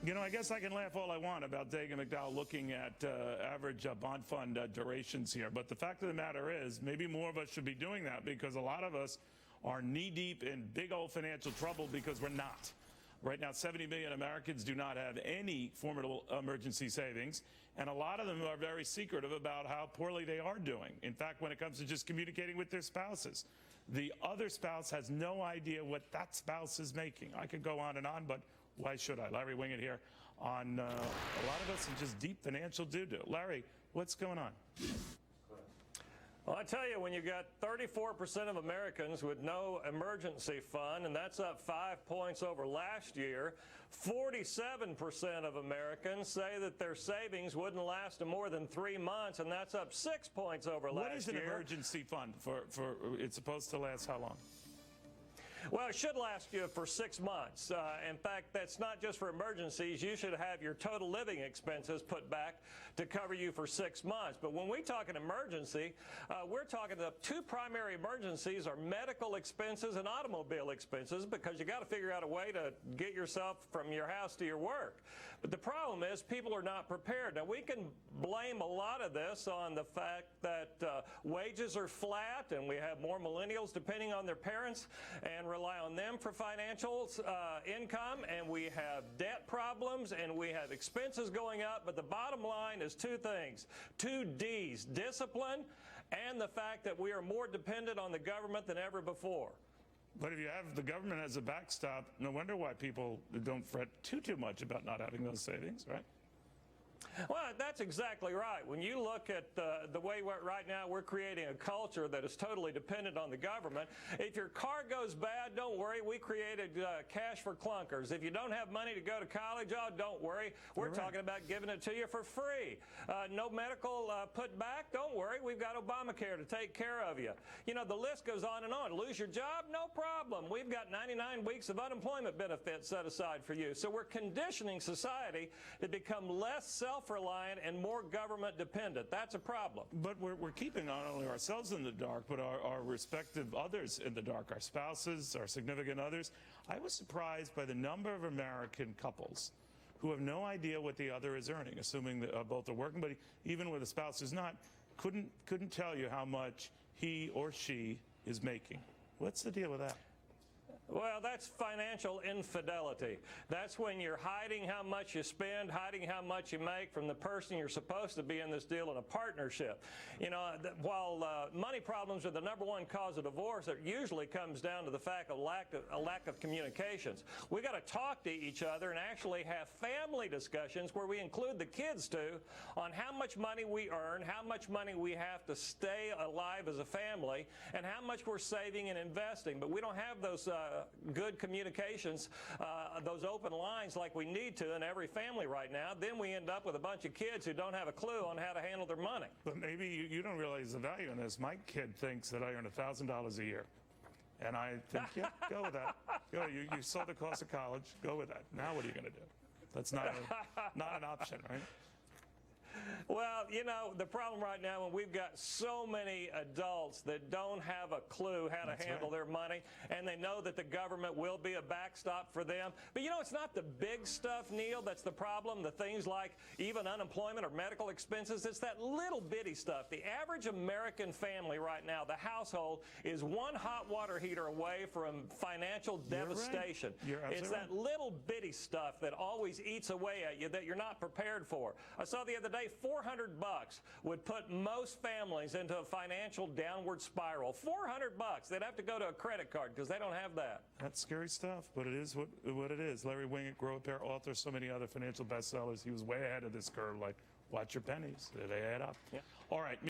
You know, I guess I can laugh all I want about Dagan McDowell looking at average bond fund durations here. But the fact of the matter is, maybe more of us should be doing that because a lot of us are knee-deep in big old financial trouble because we're not. Right now, 70 million Americans do not have any formidable emergency savings, and a lot of them are very secretive about how poorly they are doing. In fact, when it comes to just communicating with their spouses, the other spouse has no idea what that spouse is making. I could go on, but why should I? Larry Winget here on a lot of us in just deep financial doo-doo. Larry, what's going on? Well, I tell you, when you've got 34% of Americans with no emergency fund, and that's up 5 points over last year, 47% of Americans say that their savings wouldn't last more than 3 months, and that's up 6 points over last year. What is an emergency fund for it's supposed to last how long? Well, it should last you for 6 months. In fact, that's not just for emergencies. You should have your total living expenses put back to cover you for 6 months. But when we talk an emergency, we're talking the two primary emergencies are medical expenses and automobile expenses, because you got to figure out a way to get yourself from your house to your work. But the problem is people are not prepared. Now, we can blame a lot of this on the fact that wages are flat and we have more millennials depending on their parents and rely on them for financial income, and we have debt problems and we have expenses going up. But the bottom line is two things, two D's: discipline and the fact that we are more dependent on the government than ever before. But if you have the government as a backstop, no wonder why people don't fret too much about not having those savings, right? Well, that's exactly right. When you look at the way right now we're creating a culture that is totally dependent on the government. If your car goes bad, don't worry. We created cash for clunkers. If you don't have money to go to college, oh, don't worry. We're talking about giving it to you for free. No medical put back, don't worry. We've got Obamacare to take care of you. You know, the list goes on and on. Lose your job? No problem. We've got 99 weeks of unemployment benefits set aside for you. So we're conditioning society to become less self-reliant and more government dependent. That's a problem. But we're keeping not only ourselves in the dark, but our respective others in the dark, our spouses, our significant others. I was surprised by the number of American couples who have no idea what the other is earning, assuming that both are working, but even with a spouse who's not, couldn't tell you how much he or she is making. What's the deal with that? Well, that's financial infidelity. That's when you're hiding how much you spend, hiding how much you make from the person you're supposed to be in this deal in a partnership. You know, while money problems are the #1 cause of divorce, it usually comes down to the fact of a lack of communications. We got to talk to each other and actually have family discussions where we include the kids too on how much money we earn, how much money we have to stay alive as a family, and how much we're saving and investing. But we don't have those good communications, those open lines like we need to in every family right now. Then we end up with a bunch of kids who don't have a clue on how to handle their money. But maybe you don't realize the value in this. My kid thinks that I earn $1,000 a year. And I think, yeah, go with that. Go, you saw the cost of college. Go with that. Now what are you going to do? That's not an option, right? Well, you know, the problem right now, when we've got so many adults that don't have a clue how to handle their money, and they know that the government will be a backstop for them. But, you know, it's not the big stuff, Neil, that's the problem, the things like even unemployment or medical expenses. It's that little bitty stuff. The average American family right now, the household, is one hot water heater away from financial devastation. It's that little bitty stuff that always eats away at you that you're not prepared for. I saw the other day, $400 would put most families into a financial downward spiral. $400. They'd have to go to a credit card because they don't have that. That's scary stuff, but it is what it is. Larry Winget, Grow a Pair, author, so many other financial bestsellers. He was way ahead of this curve. Like, watch your pennies. They add up. Yeah. All right.